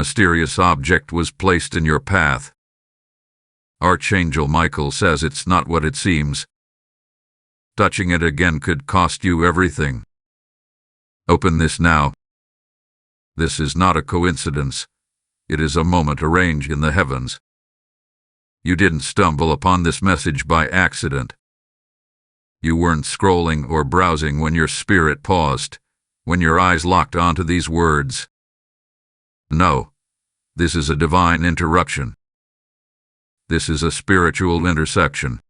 mysterious object was placed in your path. Archangel Michael says it's not what it seems. Touching it again could cost you everything. Open this now. This is not a coincidence. It is a moment arranged in the heavens. You didn't stumble upon this message by accident. You weren't scrolling or browsing when your spirit paused, when your eyes locked onto these words. No, this is a divine interruption. This is a spiritual intersection.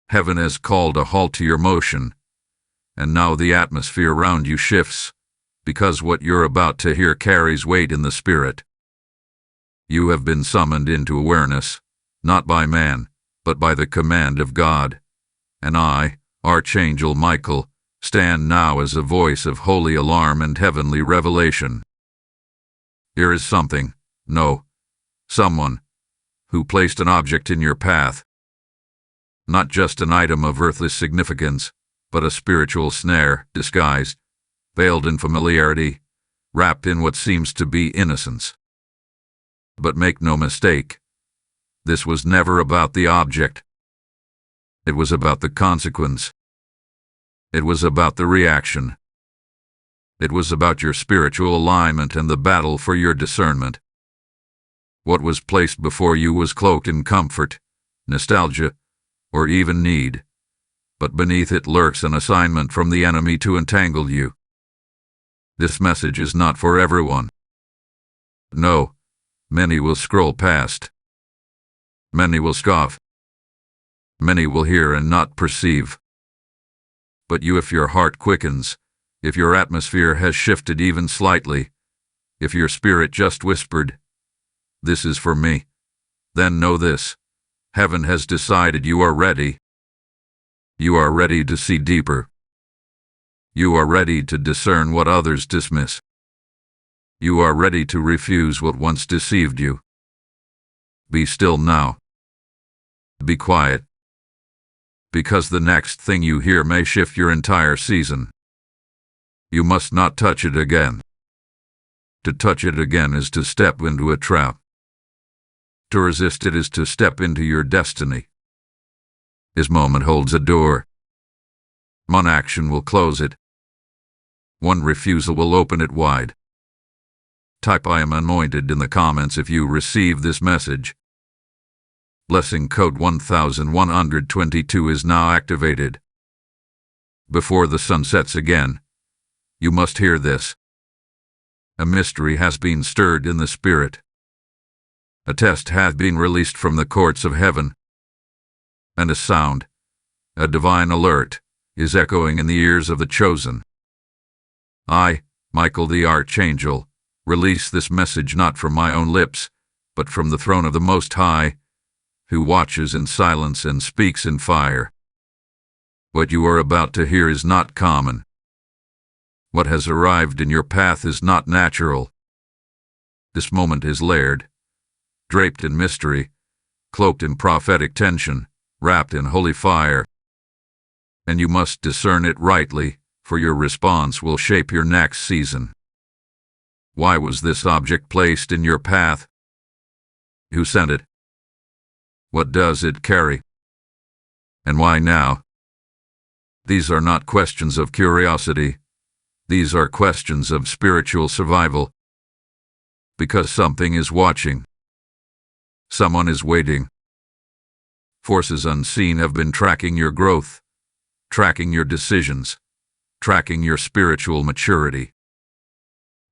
Heaven has called a halt to your motion, and now the atmosphere around you shifts, because what you're about to hear carries weight in the spirit. You have been summoned into awareness, not by man, but by the command of God. And I, Archangel Michael, stand now as a voice of holy alarm and heavenly revelation. Here is something, no, someone, who placed an object in your path. Not just an item of earthly significance, but a spiritual snare, disguised, veiled in familiarity, wrapped in what seems to be innocence. But make no mistake, this was never about the object. It was about the consequence. It was about the reaction. It was about your spiritual alignment and the battle for your discernment. What was placed before you was cloaked in comfort, nostalgia, or even need, but beneath it lurks an assignment from the enemy to entangle you. This message is not for everyone. No, many will scroll past. Many will scoff. Many will hear and not perceive. But you, if your heart quickens, if your atmosphere has shifted even slightly, if your spirit just whispered, "This is for me," then know this: heaven has decided you are ready. You are ready to see deeper. You are ready to discern what others dismiss. You are ready to refuse what once deceived you. Be still now. Be quiet. Because the next thing you hear may shift your entire season. You must not touch it again. To touch it again is to step into a trap. To resist it is to step into your destiny. This moment holds a door. One action will close it. One refusal will open it wide. Type "I am anointed" in the comments if you receive this message. Blessing code 1122 is now activated. Before the sun sets again, you must hear this. A mystery has been stirred in the spirit. A test has been released from the courts of heaven. And a sound, a divine alert, is echoing in the ears of the chosen. I, Michael the Archangel, release this message not from my own lips, but from the throne of the Most High, who watches in silence and speaks in fire. What you are about to hear is not common. What has arrived in your path is not natural. This moment is layered, draped in mystery, cloaked in prophetic tension, wrapped in holy fire. And you must discern it rightly, for your response will shape your next season. Why was this object placed in your path? Who sent it? What does it carry? And why now? These are not questions of curiosity. These are questions of spiritual survival. Because something is watching. Someone is waiting. Forces unseen have been tracking your growth, tracking your decisions, tracking your spiritual maturity.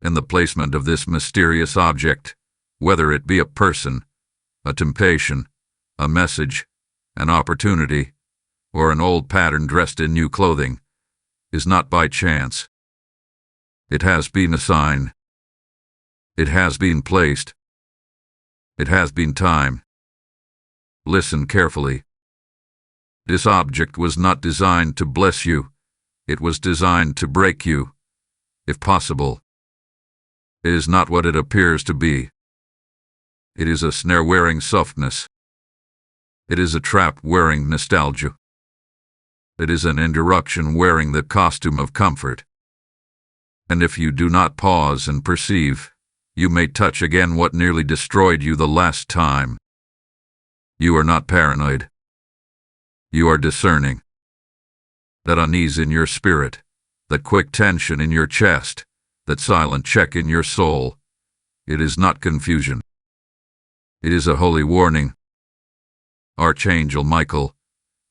And the placement of this mysterious object, whether it be a person, a temptation, a message, an opportunity, or an old pattern dressed in new clothing, is not by chance. It has been assigned. It has been placed. It has been timed. Listen carefully. This object was not designed to bless you. It was designed to break you, if possible. It is not what it appears to be. It is a snare wearing softness. It is a trap wearing nostalgia. It is an interruption wearing the costume of comfort. And if you do not pause and perceive, You may touch again what nearly destroyed you the last time. You are not paranoid. You are discerning. That unease in your spirit, that quick tension in your chest, that silent check in your soul, it is not confusion. It is a holy warning. Archangel Michael,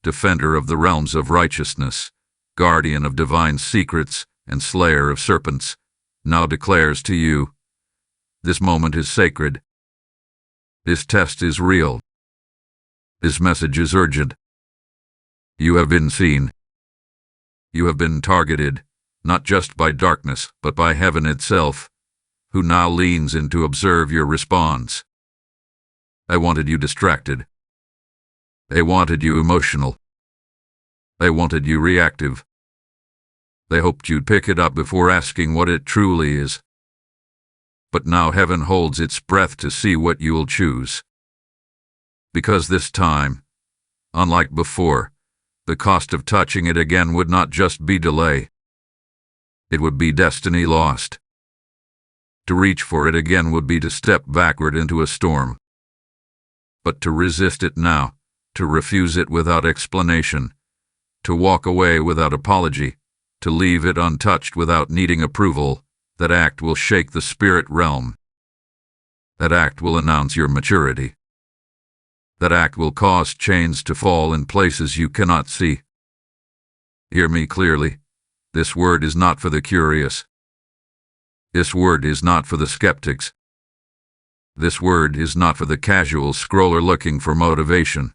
defender of the realms of righteousness, guardian of divine secrets and slayer of serpents, now declares to you, this moment is sacred. This test is real. This message is urgent. You have been seen. You have been targeted, not just by darkness, but by heaven itself, who now leans in to observe your response. I wanted you distracted. They wanted you emotional. They wanted you reactive. They hoped you'd pick it up before asking what it truly is. But now heaven holds its breath to see what you'll choose. Because this time, unlike before, the cost of touching it again would not just be delay. It would be destiny lost. To reach for it again would be to step backward into a storm. But to resist it now, to refuse it without explanation, to walk away without apology, to leave it untouched without needing approval, that act will shake the spirit realm. That act will announce your maturity. That act will cause chains to fall in places you cannot see. Hear me clearly. This word is not for the curious. This word is not for the skeptics. This word is not for the casual scroller looking for motivation.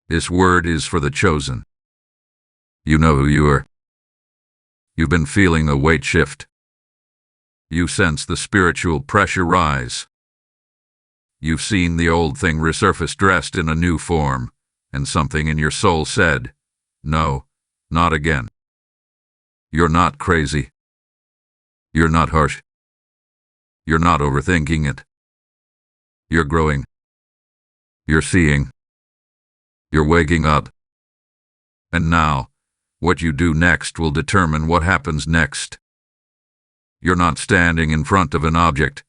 This word is for the chosen. You know who you are. You've been feeling a weight shift. You sense the spiritual pressure rise. You've seen the old thing resurface dressed in a new form, and something in your soul said, no, not again. You're not crazy. You're not harsh. You're not overthinking it. You're growing. You're seeing. You're waking up. And now, what you do next will determine what happens next. You're not standing in front of an object.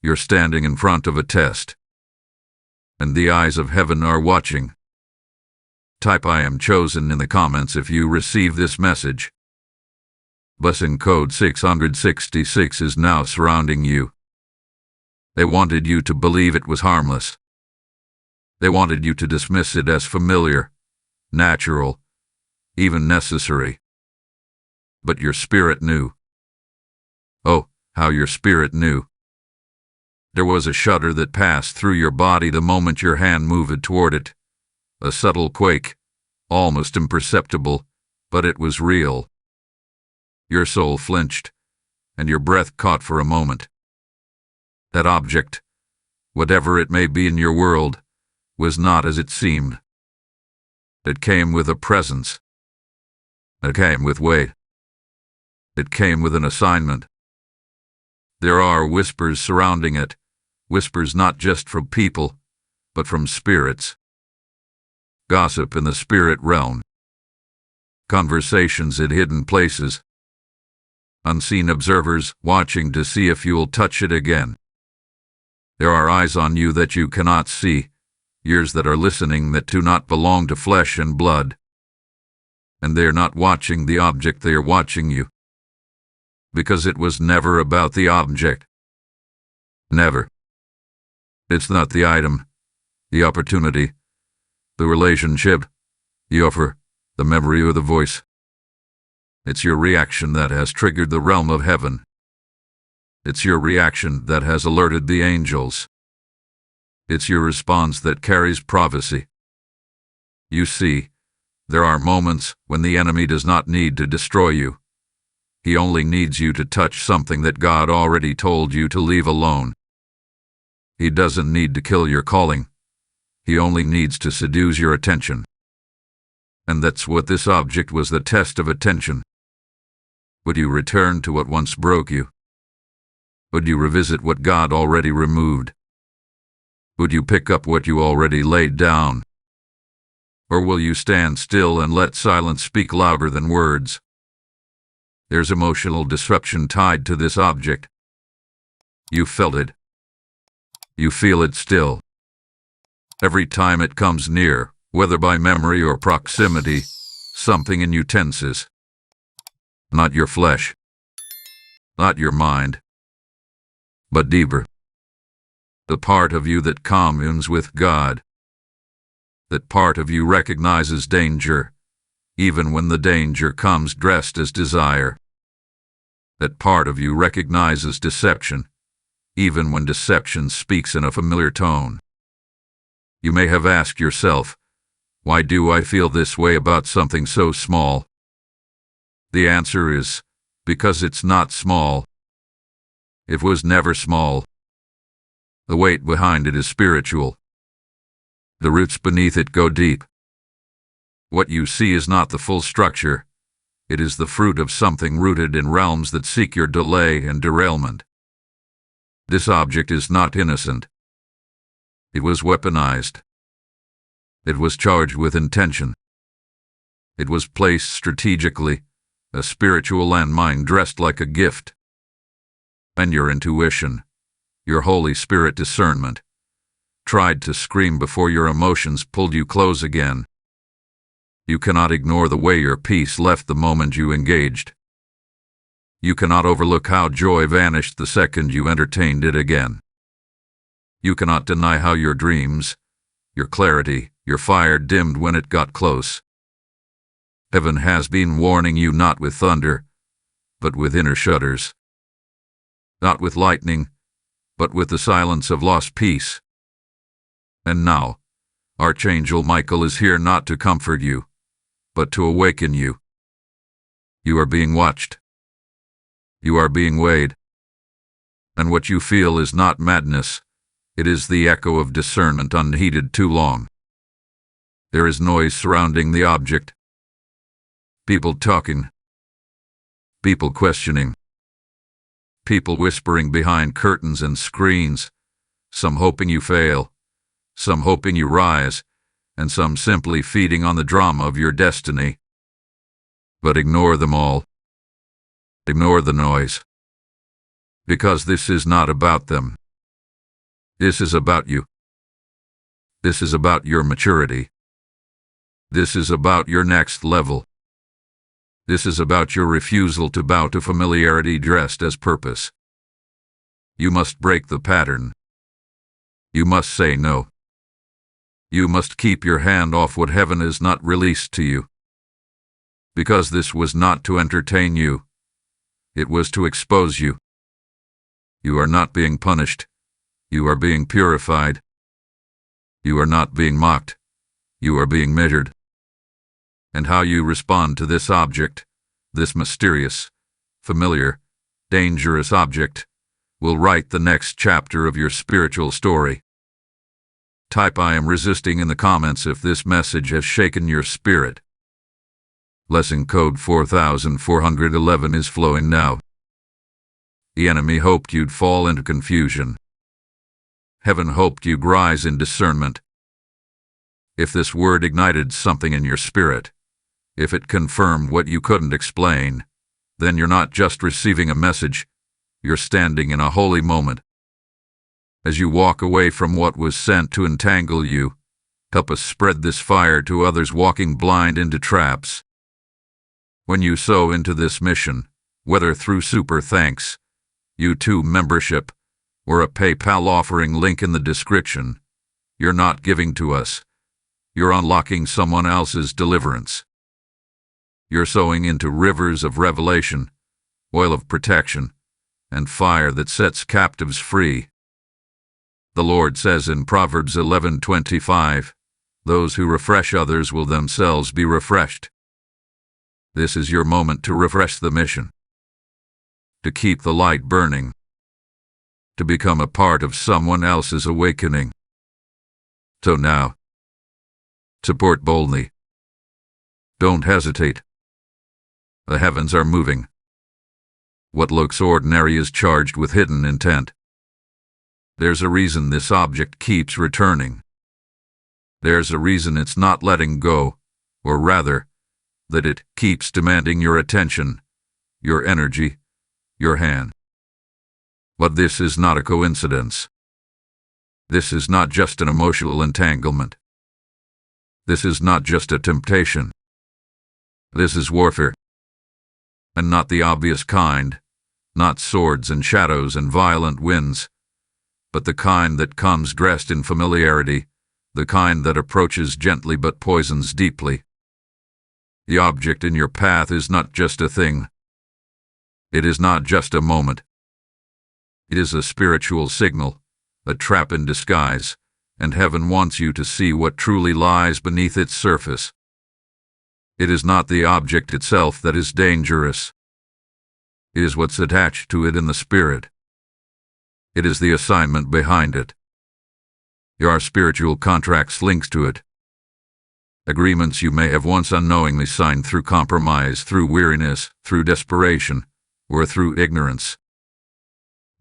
You're standing in front of a test. And the eyes of heaven are watching. Type I am chosen in the comments if you receive this message. Blessing code 666 is now surrounding you. They wanted you to believe it was harmless. They wanted you to dismiss it as familiar, natural, even necessary. But your spirit knew. Oh, how your spirit knew. There was a shudder that passed through your body the moment your hand moved toward it. A subtle quake, almost imperceptible, but it was real. Your soul flinched, and your breath caught for a moment. That object, whatever it may be in your world, was not as it seemed. It came with a presence. It came with weight. It came with an assignment. There are whispers surrounding it, whispers not just from people, but from spirits. Gossip in the spirit realm. Conversations at hidden places. Unseen observers watching to see if you'll touch it again. There are eyes on you that you cannot see, ears that are listening that do not belong to flesh and blood. And they're not watching the object, they are watching you. Because it was never about the object. Never. It's not the item, the opportunity, the relationship, the offer, the memory or the voice. It's your reaction that has triggered the realm of heaven. It's your reaction that has alerted the angels. It's your response that carries prophecy. You see, there are moments when the enemy does not need to destroy you. He only needs you to touch something that God already told you to leave alone. He doesn't need to kill your calling. He only needs to seduce your attention. And that's what this object was, the test of attention. Would you return to what once broke you? Would you revisit what God already removed? Would you pick up what you already laid down? Or will you stand still and let silence speak louder than words? There's emotional disruption tied to this object. You felt it. You feel it still. Every time it comes near, whether by memory or proximity, something in you tenses. Not your flesh. Not your mind. But deeper. The part of you that communes with God. That part of you recognizes danger, even when the danger comes dressed as desire. That part of you recognizes deception, even when deception speaks in a familiar tone. You may have asked yourself, why do I feel this way about something so small? The answer is, because it's not small. It was never small. The weight behind it is spiritual. The roots beneath it go deep. What you see is not the full structure. It is the fruit of something rooted in realms that seek your delay and derailment. This object is not innocent. It was weaponized. It was charged with intention. It was placed strategically, a spiritual landmine dressed like a gift. And your intuition, your Holy Spirit discernment, tried to scream before your emotions pulled you close again. You cannot ignore the way your peace left the moment you engaged. You cannot overlook how joy vanished the second you entertained it again. You cannot deny how your dreams, your clarity, your fire dimmed when it got close. Heaven has been warning you not with thunder, but with inner shudders. Not with lightning, but with the silence of lost peace. And now, Archangel Michael is here not to comfort you, but to awaken you. You are being watched. You are being weighed. And what you feel is not madness. It is the echo of discernment unheeded too long. There is noise surrounding the object. People talking. People questioning. People whispering behind curtains and screens, some hoping you fail, some hoping you rise, and some simply feeding on the drama of your destiny. But ignore them all. Ignore the noise. Because this is not about them. This is about you. This is about your maturity. This is about your next level. This is about your refusal to bow to familiarity dressed as purpose. You must break the pattern. You must say no. You must keep your hand off what heaven has not released to you. Because this was not to entertain you. It was to expose you. You are not being punished. You are being purified. You are not being mocked. You are being measured. And how you respond to this object, this mysterious, familiar, dangerous object, will write the next chapter of your spiritual story. Type "I am resisting" in the comments if this message has shaken your spirit. Lesson code 4411 is flowing now. The enemy hoped you'd fall into confusion. Heaven hoped you'd rise in discernment. If this word ignited something in your spirit, if it confirmed what you couldn't explain, then you're not just receiving a message, you're standing in a holy moment. As you walk away from what was sent to entangle you, help us spread this fire to others walking blind into traps. When you sow into this mission, whether through super thanks, YouTube membership, or a PayPal offering link in the description, you're not giving to us. You're unlocking someone else's deliverance. You're sowing into rivers of revelation, oil of protection, and fire that sets captives free. The Lord says in Proverbs 11:25, "Those who refresh others will themselves be refreshed." This is your moment to refresh the mission, to keep the light burning, to become a part of someone else's awakening. So now, support boldly. Don't hesitate. The heavens are moving. What looks ordinary is charged with hidden intent. There's a reason this object keeps returning. There's a reason it's not letting go, or rather, that it keeps demanding your attention, your energy, your hand. But this is not a coincidence. This is not just an emotional entanglement. This is not just a temptation. This is warfare. And not the obvious kind, not swords and shadows and violent winds, but the kind that comes dressed in familiarity, the kind that approaches gently but poisons deeply. The object in your path is not just a thing. It is not just a moment. It is a spiritual signal, a trap in disguise, and heaven wants you to see what truly lies beneath its surface. It is not the object itself that is dangerous. It is what's attached to it in the spirit. It is the assignment behind it. Your spiritual contracts links to it. Agreements you may have once unknowingly signed through compromise, through weariness, through desperation, or through ignorance.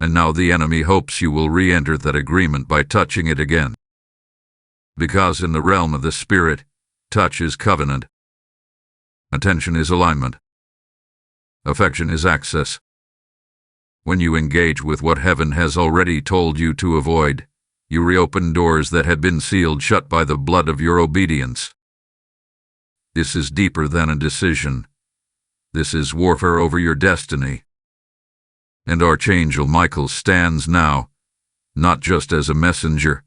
And now the enemy hopes you will re-enter that agreement by touching it again. Because in the realm of the spirit, touch is covenant. Attention is alignment. Affection is access. When you engage with what heaven has already told you to avoid, you reopen doors that had been sealed shut by the blood of your obedience. This is deeper than a decision. This is warfare over your destiny. And Archangel Michael stands now, not just as a messenger,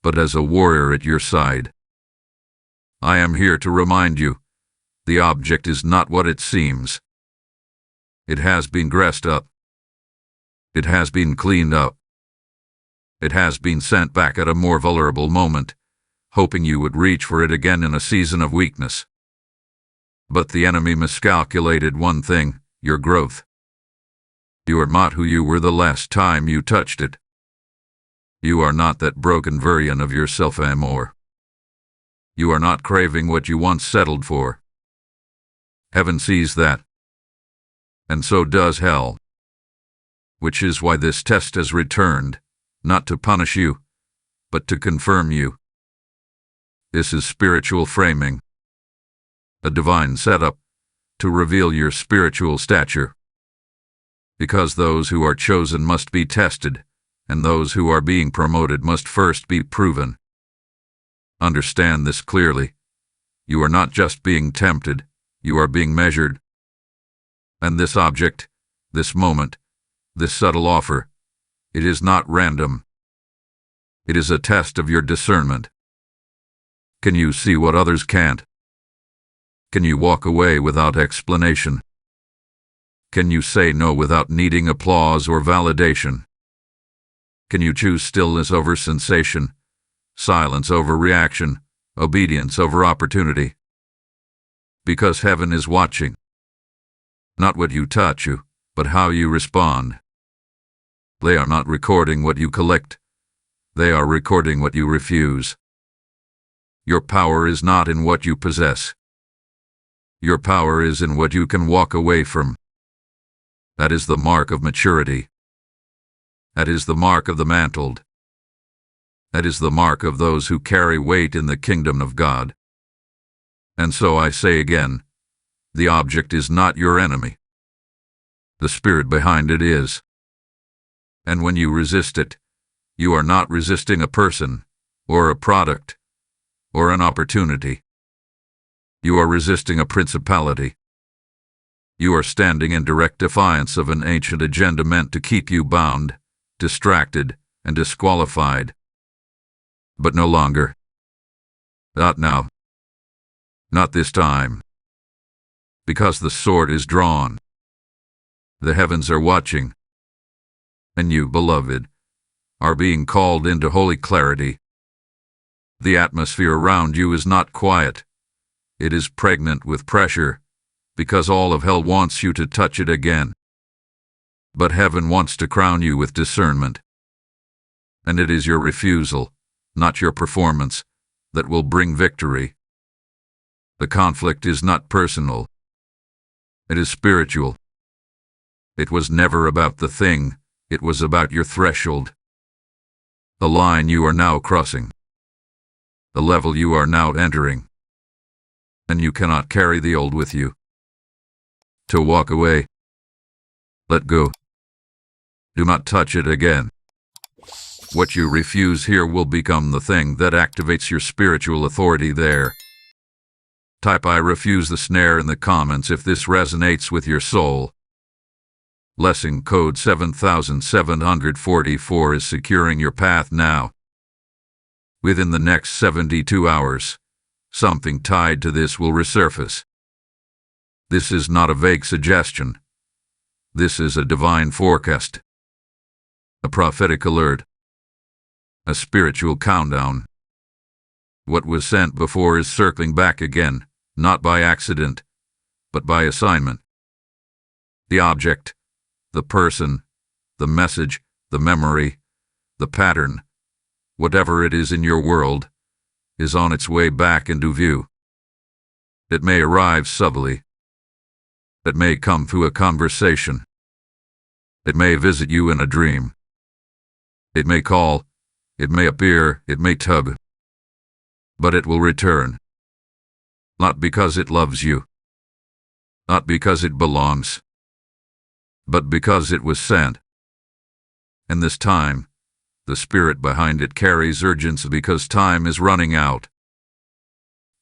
but as a warrior at your side. I am here to remind you, the object is not what it seems. It has been dressed up. It has been cleaned up. It has been sent back at a more vulnerable moment, hoping you would reach for it again in a season of weakness. But the enemy miscalculated one thing, your growth. You are not who you were the last time you touched it. You are not that broken version of yourself anymore. You are not craving what you once settled for. Heaven sees that. And so does hell. Which is why this test has returned, not to punish you, but to confirm you. This is spiritual framing. A divine setup to reveal your spiritual stature. Because those who are chosen must be tested, and those who are being promoted must first be proven. Understand this clearly. You are not just being tempted, you are being measured. And this object, this moment, this subtle offer, it is not random. It is a test of your discernment. Can you see what others can't? Can you walk away without explanation? Can you say no without needing applause or validation? Can you choose stillness over sensation, silence over reaction, obedience over opportunity? Because heaven is watching. Not what you touch, but how you respond. They are not recording what you collect. They are recording what you refuse. Your power is not in what you possess. Your power is in what you can walk away from. That is the mark of maturity. That is the mark of the mantled. That is the mark of those who carry weight in the kingdom of God. And so I say again, the object is not your enemy. The spirit behind it is. And when you resist it, you are not resisting a person, or a product, or an opportunity. You are resisting a principality. You are standing in direct defiance of an ancient agenda meant to keep you bound, distracted, and disqualified. But no longer. Not now. Not this time. Because the sword is drawn. The heavens are watching. And you, beloved, are being called into holy clarity. The atmosphere around you is not quiet. It is pregnant with pressure, because all of hell wants you to touch it again. But heaven wants to crown you with discernment. And it is your refusal, not your performance, that will bring victory. The conflict is not personal. It is spiritual. It was never about the thing, it was about your threshold. The line you are now crossing. The level you are now entering. And you cannot carry the old with you. To walk away. Let go. Do not touch it again. What you refuse here will become the thing that activates your spiritual authority there. Type "I refuse the snare" in the comments if this resonates with your soul. Blessing code 7744 is securing your path now. Within the next 72 hours, something tied to this will resurface. This is not a vague suggestion. This is a divine forecast. A prophetic alert. A spiritual countdown. What was sent before is circling back again, not by accident, but by assignment. The object, the person, the message, the memory, the pattern, whatever it is in your world, is on its way back into view. It may arrive subtly. It may come through a conversation. It may visit you in a dream. It may call, it may appear, it may tug. But it will return. Not because it loves you. Not because it belongs. But because it was sent. And this time, the spirit behind it carries urgency because time is running out.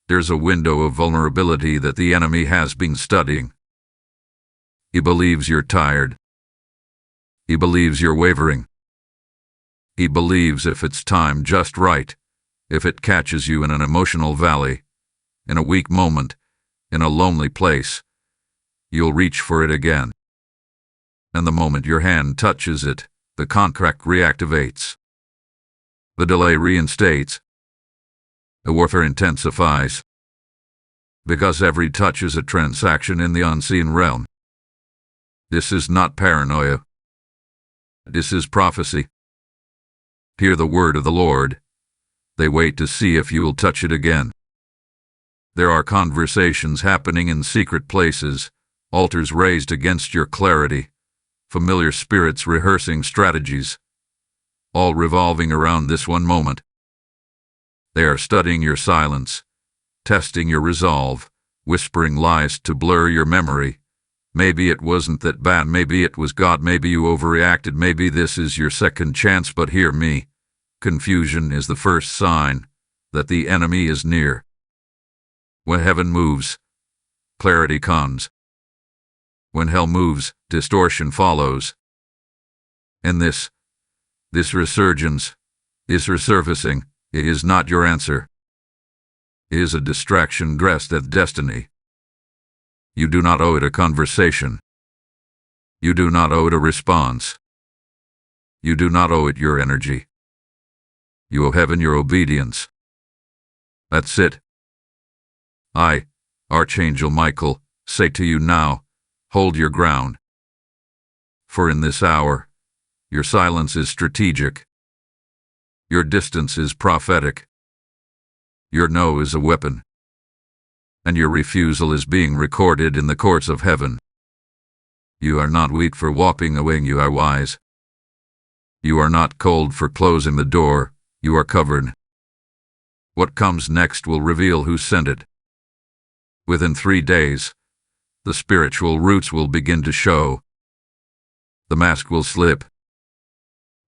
There's a window of vulnerability that the enemy has been studying. He believes you're tired. He believes you're wavering. He believes if it's timed just right, if it catches you in an emotional valley, in a weak moment, in a lonely place, you'll reach for it again. And the moment your hand touches it, the contract reactivates. The delay reinstates. The warfare intensifies. Because every touch is a transaction in the unseen realm. This is not paranoia. This is prophecy. Hear the word of the Lord. They wait to see if you will touch it again. There are conversations happening in secret places, altars raised against your clarity, familiar spirits rehearsing strategies, all revolving around this one moment. They are studying your silence, testing your resolve, whispering lies to blur your memory. Maybe it wasn't that bad, maybe it was God, maybe you overreacted, maybe this is your second chance, but hear me. Confusion is the first sign that the enemy is near. When heaven moves, clarity comes. When hell moves, distortion follows. And this resurgence, this resurfacing, it is not your answer. It is a distraction dressed as destiny. You do not owe it a conversation. You do not owe it a response. You do not owe it your energy. You owe heaven your obedience. That's it. I, Archangel Michael, say to you now, hold your ground. For in this hour, your silence is strategic. Your distance is prophetic. Your no is a weapon. And your refusal is being recorded in the courts of heaven. You are not weak for walking away, you are wise. You are not cold for closing the door, you are covered. What comes next will reveal who sent it. Within 3 days, the spiritual roots will begin to show. The mask will slip.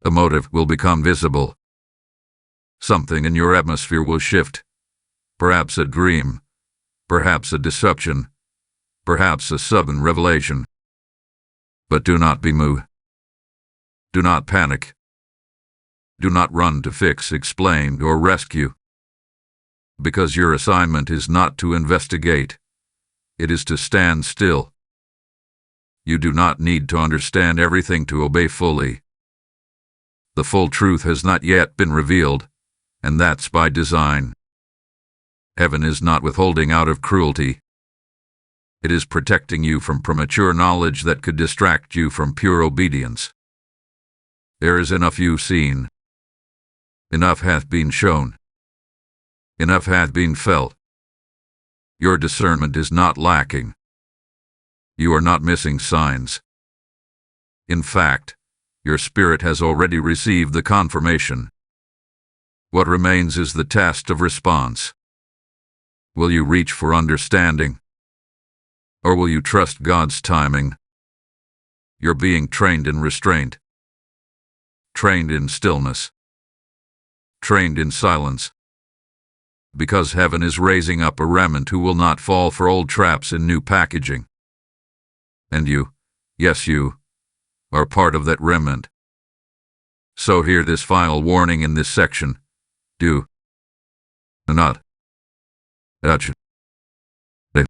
The motive will become visible. Something in your atmosphere will shift. Perhaps a dream. Perhaps a deception. Perhaps a sudden revelation. But do not be moved. Do not panic. Do not run to fix, explain, or rescue. Because your assignment is not to investigate. It is to stand still. You do not need to understand everything to obey fully. The full truth has not yet been revealed, and that's by design. Heaven is not withholding out of cruelty. It is protecting you from premature knowledge that could distract you from pure obedience. There is enough you've seen. Enough hath been shown. Enough hath been felt. Your discernment is not lacking. You are not missing signs. In fact, your spirit has already received the confirmation. What remains is the test of response. Will you reach for understanding? Or will you trust God's timing? You're being trained in restraint. trained in stillness, trained in silence. Because heaven is raising up a remnant who will not fall for old traps in new packaging. And you, yes you, are part of that remnant. So hear this final warning in this section. Do not touch it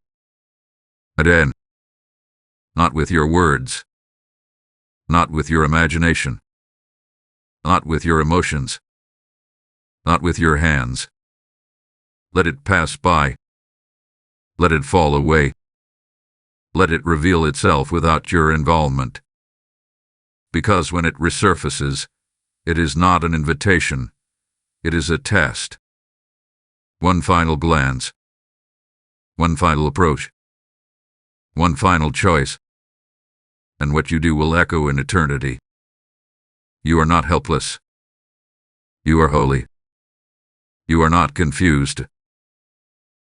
again. Not with your words. Not with your imagination. Not with your emotions. Not with your hands. Let it pass by. Let it fall away. Let it reveal itself without your involvement. Because when it resurfaces, it is not an invitation, it is a test. One final glance. One final approach. One final choice. And what you do will echo in eternity. You are not helpless. You are holy. You are not confused.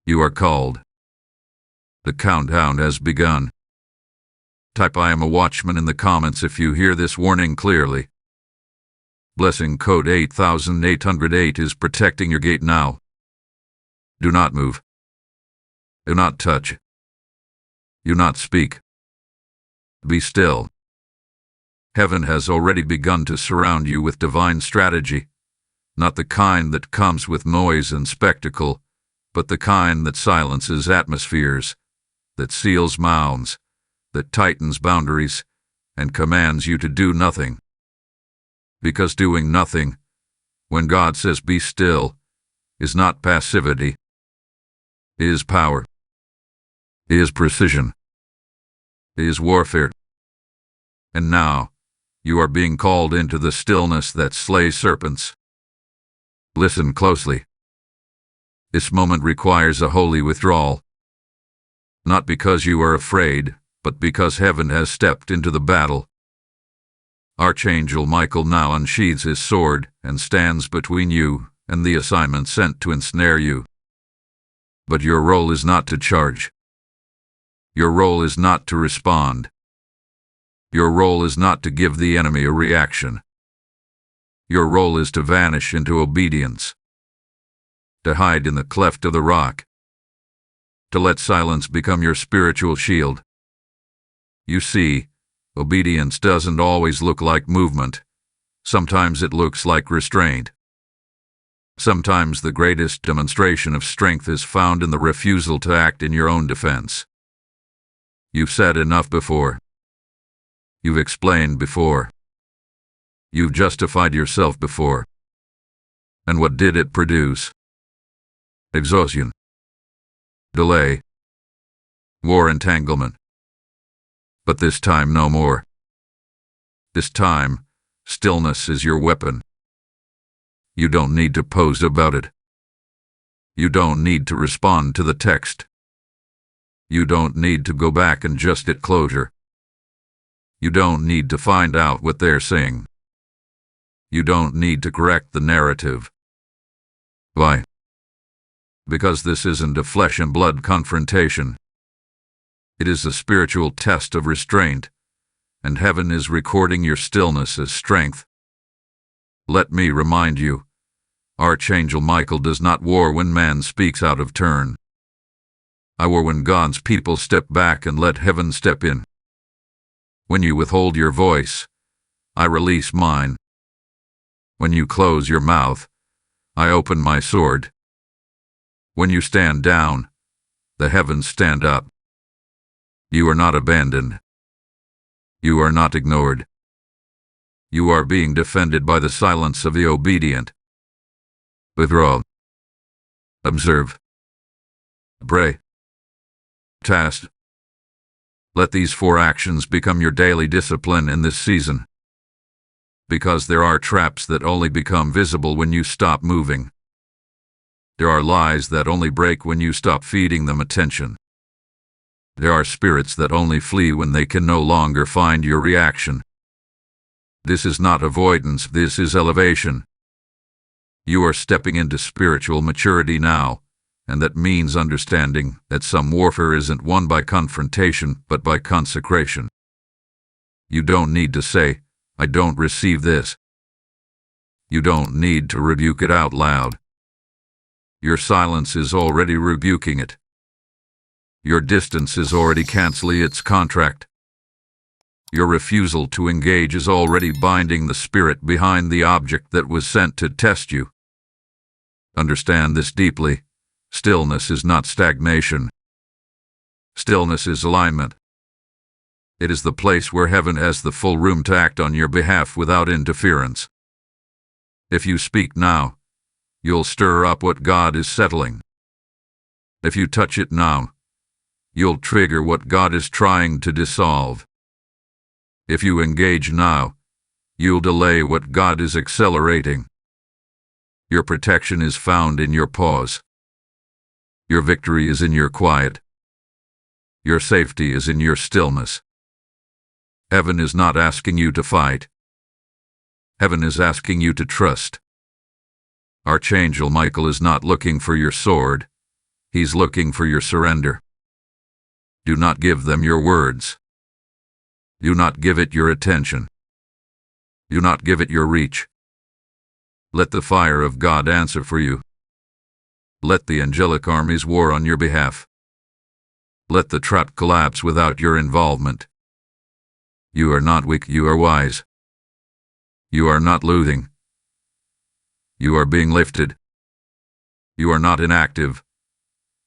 You are called. The countdown has begun. Type I am a watchman in the comments if you hear this warning clearly. Blessing code 8808 is protecting your gate now. Do not move. Do not touch. Do not speak. Be still. Heaven has already begun to surround you with divine strategy, not the kind that comes with noise and spectacle, but the kind that silences atmospheres, that seals mouths, that tightens boundaries, and commands you to do nothing. Because doing nothing, when God says be still, is not passivity. It is power. It is precision. It is warfare. And now, you are being called into the stillness that slays serpents. Listen closely. This moment requires a holy withdrawal. Not because you are afraid, but because heaven has stepped into the battle. Archangel Michael now unsheathes his sword and stands between you and the assignment sent to ensnare you. But your role is not to charge. Your role is not to respond. Your role is not to give the enemy a reaction. Your role is to vanish into obedience. To hide in the cleft of the rock. To let silence become your spiritual shield. You see, obedience doesn't always look like movement. Sometimes it looks like restraint. Sometimes the greatest demonstration of strength is found in the refusal to act in your own defense. You've said enough before. You've explained before. You've justified yourself before. And what did it produce? Exhaustion. Delay. War entanglement. But this time no more. This time, stillness is your weapon. You don't need to pose about it. You don't need to respond to the text. You don't need to go back and just get closure. You don't need to find out what they're saying. You don't need to correct the narrative. Why? Because this isn't a flesh and blood confrontation. It is a spiritual test of restraint, and heaven is recording your stillness as strength. Let me remind you, Archangel Michael does not war when man speaks out of turn. I war when God's people step back and let heaven step in. When you withhold your voice, I release mine. When you close your mouth, I open my sword. When you stand down, the heavens stand up. You are not abandoned. You are not ignored. You are being defended by the silence of the obedient. Withdraw. Observe. Pray. Task. Let these 4 actions become your daily discipline in this season. Because there are traps that only become visible when you stop moving. There are lies that only break when you stop feeding them attention. There are spirits that only flee when they can no longer find your reaction. This is not avoidance, this is elevation. You are stepping into spiritual maturity now, and that means understanding that some warfare isn't won by confrontation, but by consecration. You don't need to say, I don't receive this. You don't need to rebuke it out loud. Your silence is already rebuking it. Your distance is already canceling its contract. Your refusal to engage is already binding the spirit behind the object that was sent to test you. Understand this deeply. Stillness is not stagnation. Stillness is alignment. It is the place where heaven has the full room to act on your behalf without interference. If you speak now, you'll stir up what God is settling. If you touch it now, you'll trigger what God is trying to dissolve. If you engage now, you'll delay what God is accelerating. Your protection is found in your pause. Your victory is in your quiet. Your safety is in your stillness. Heaven is not asking you to fight. Heaven is asking you to trust. Archangel Michael is not looking for your sword. He's looking for your surrender. Do not give them your words. Do not give it your attention. Do not give it your reach. Let the fire of God answer for you. Let the angelic armies war on your behalf. Let the trap collapse without your involvement. You are not weak, you are wise. You are not losing. You are being lifted. You are not inactive.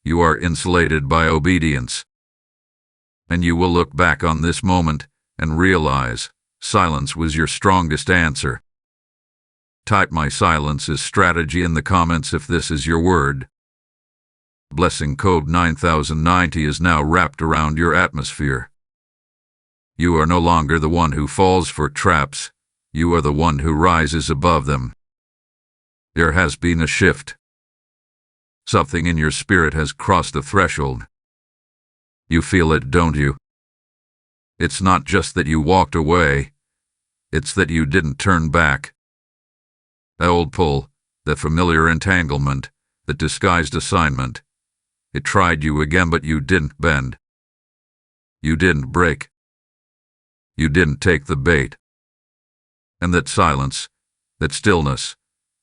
You are insulated by obedience. And you will look back on this moment and realize silence was your strongest answer. Type "my silence is strategy" in the comments if this is your word. Blessing code 9090 is now wrapped around your atmosphere. You are no longer the one who falls for traps. You are the one who rises above them. There has been a shift. Something in your spirit has crossed the threshold. You feel it, don't you? It's not just that you walked away. It's that you didn't turn back. The old pull, the familiar entanglement, the disguised assignment. It tried you again, but you didn't bend. You didn't break. You didn't take the bait. And that silence, that stillness,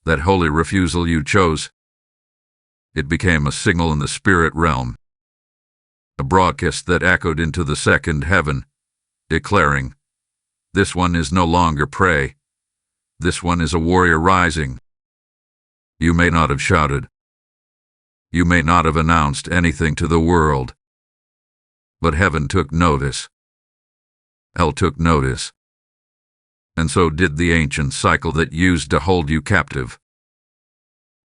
that holy refusal you chose, it became a signal in the spirit realm. A broadcast that echoed into the second heaven, declaring, "This one is no longer prey. This one is a warrior rising." You may not have shouted. You may not have announced anything to the world. But heaven took notice. Hell took notice. And so did the ancient cycle that used to hold you captive.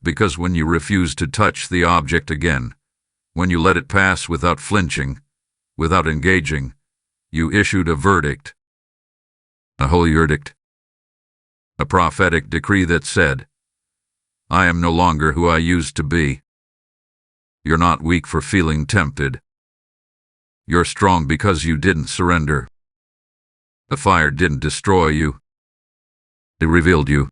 Because when you refused to touch the object again, when you let it pass without flinching, without engaging, you issued a verdict. A holy verdict. A prophetic decree that said, "I am no longer who I used to be." You're not weak for feeling tempted. You're strong because you didn't surrender. The fire didn't destroy you. It revealed you.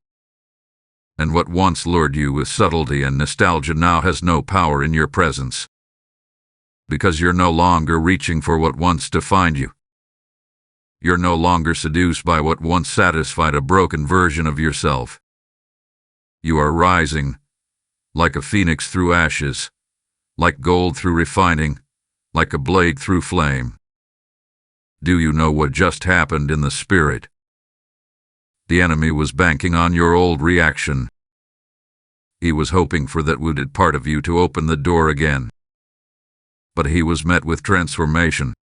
And what once lured you with subtlety and nostalgia now has no power in your presence. Because you're no longer reaching for what once defined you. You're no longer seduced by what once satisfied a broken version of yourself. You are rising, like a phoenix through ashes, like gold through refining, like a blade through flame. Do you know what just happened in the spirit? The enemy was banking on your old reaction. He was hoping for that wounded part of you to open the door again. But he was met with transformation.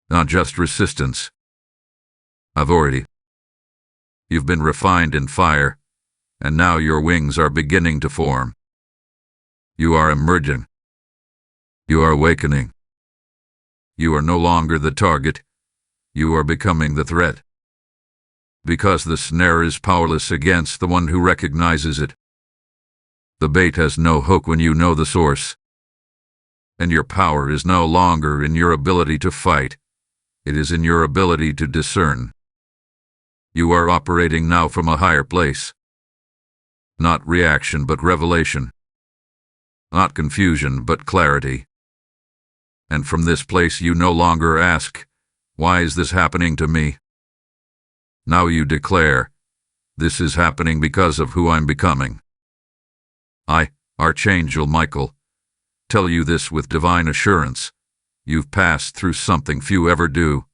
Not just resistance. Authority. You've been refined in fire, and now your wings are beginning to form. You are emerging. You are awakening. You are no longer the target. You are becoming the threat. Because the snare is powerless against the one who recognizes it. The bait has no hook when you know the source. And your power is no longer in your ability to fight. It is in your ability to discern. You are operating now from a higher place. Not reaction, but revelation. Not confusion, but clarity. And from this place you no longer ask, "Why is this happening to me?" Now you declare, This is happening because of who I'm becoming. I, Archangel Michael, tell you this with divine assurance. You've passed through something few ever do.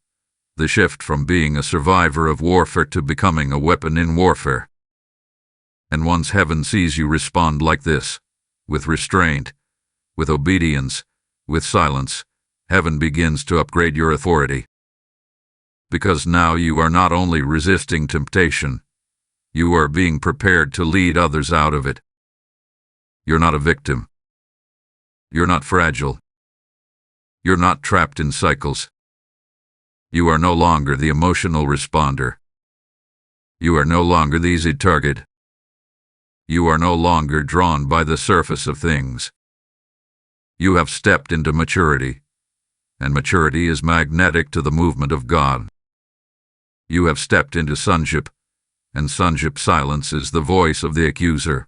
The shift from being a survivor of warfare to becoming a weapon in warfare. And once heaven sees you respond like this, with restraint, with obedience, with silence, heaven begins to upgrade your authority. Because now you are not only resisting temptation, you are being prepared to lead others out of it. You're not a victim. You're not fragile. You're not trapped in cycles. You are no longer the emotional responder. You are no longer the easy target. You are no longer drawn by the surface of things. You have stepped into maturity, and maturity is magnetic to the movement of God. You have stepped into sonship, and sonship silences the voice of the accuser.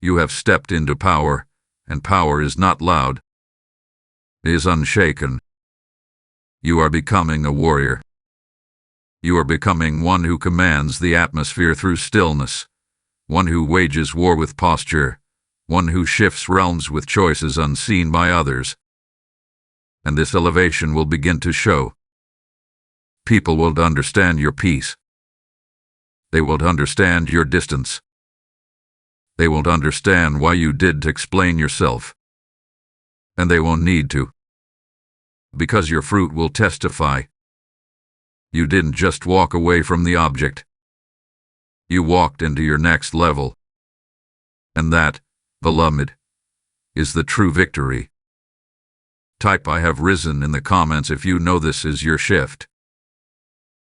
You have stepped into power, and power is not loud. It is unshaken. You are becoming a warrior. You are becoming one who commands the atmosphere through stillness, one who wages war with posture, one who shifts realms with choices unseen by others. And this elevation will begin to show. People will understand your peace. They will understand your distance. They won't understand why you didn't explain yourself. And they won't need to. Because your fruit will testify. You didn't just walk away from the object. You walked into your next level. And that, beloved, is the true victory. Type "I have risen" in the comments if you know this is your shift.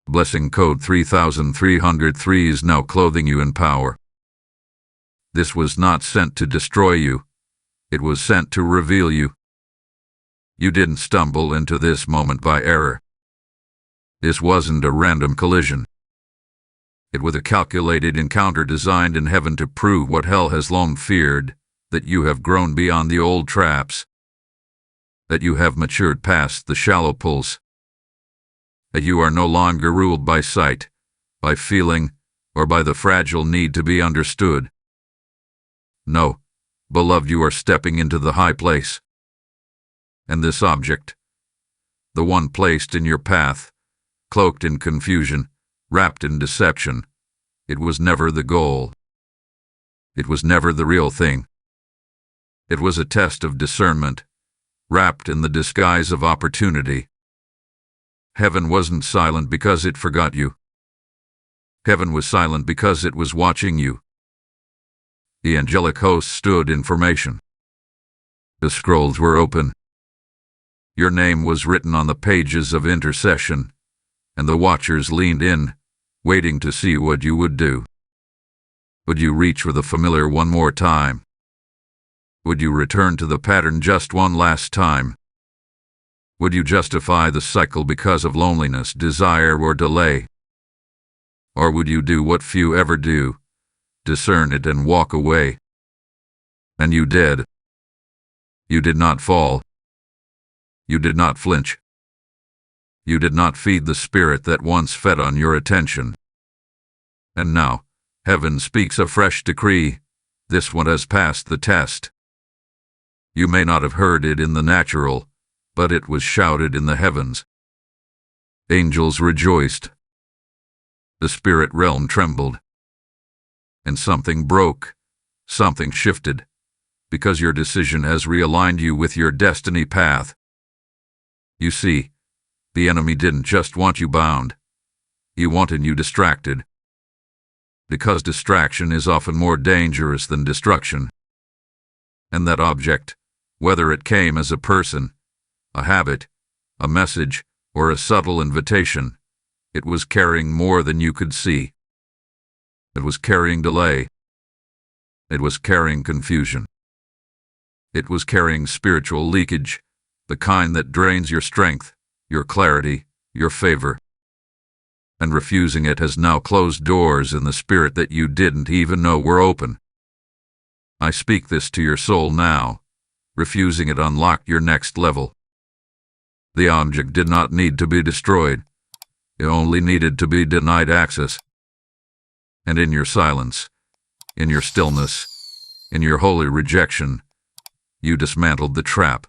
Blessing code 3303 is now clothing you in power. This was not sent to destroy you. It was sent to reveal you. You didn't stumble into this moment by error. This wasn't a random collision. It was a calculated encounter designed in heaven to prove what hell has long feared, that you have grown beyond the old traps, that you have matured past the shallow pulls, that you are no longer ruled by sight, by feeling, or by the fragile need to be understood. No, beloved, you are stepping into the high place. And this object, the one placed in your path, cloaked in confusion, wrapped in deception, it was never the goal. It was never the real thing. It was a test of discernment, wrapped in the disguise of opportunity. Heaven wasn't silent because it forgot you. Heaven was silent because it was watching you. The angelic host stood in formation. The scrolls were open. Your name was written on the pages of intercession, and the watchers leaned in, waiting to see what you would do. Would you reach for the familiar one more time? Would you return to the pattern just one last time? Would you justify the cycle because of loneliness, desire, or delay? Or would you do what few ever do, discern it and walk away? And you did. You did not fall. You did not flinch. You did not feed the spirit that once fed on your attention. And now, heaven speaks a fresh decree. This one has passed the test. You may not have heard it in the natural, but it was shouted in the heavens. Angels rejoiced. The spirit realm trembled. And something broke, something shifted, because your decision has realigned you with your destiny path. You see, the enemy didn't just want you bound. He wanted you distracted. Because distraction is often more dangerous than destruction. And that object, whether it came as a person, a habit, a message, or a subtle invitation, it was carrying more than you could see. It was carrying delay. It was carrying confusion. It was carrying spiritual leakage, the kind that drains your strength, your clarity, your favor. And refusing it has now closed doors in the spirit that you didn't even know were open. I speak this to your soul now. Refusing it unlocked your next level. The object did not need to be destroyed. It only needed to be denied access. And in your silence, in your stillness, in your holy rejection, you dismantled the trap.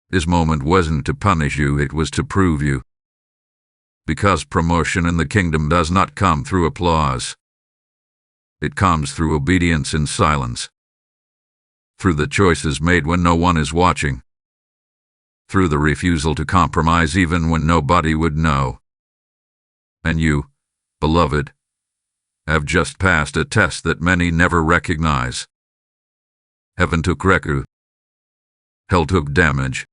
This moment wasn't to punish you, it was to prove you. Because promotion in the kingdom does not come through applause. It comes through obedience in silence. Through the choices made when no one is watching. Through the refusal to compromise even when nobody would know. And you, beloved, have just passed a test that many never recognize. Heaven took record. Hell took damage.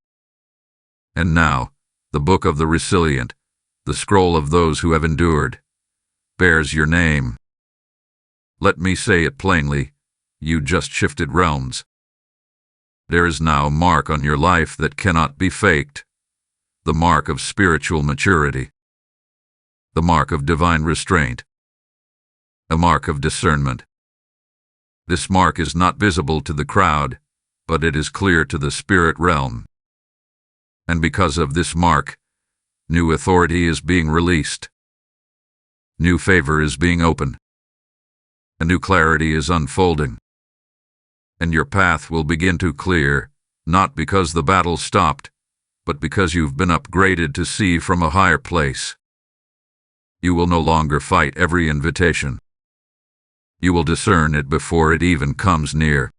And now, the book of the resilient, the scroll of those who have endured, bears your name. Let me say it plainly, you just shifted realms. There is now a mark on your life that cannot be faked. The mark of spiritual maturity. The mark of divine restraint. A mark of discernment. This mark is not visible to the crowd, but it is clear to the spirit realm. And because of this mark, new authority is being released. New favor is being opened. A new clarity is unfolding. And your path will begin to clear, not because the battle stopped, but because you've been upgraded to see from a higher place. You will no longer fight every invitation. You will discern it before it even comes near.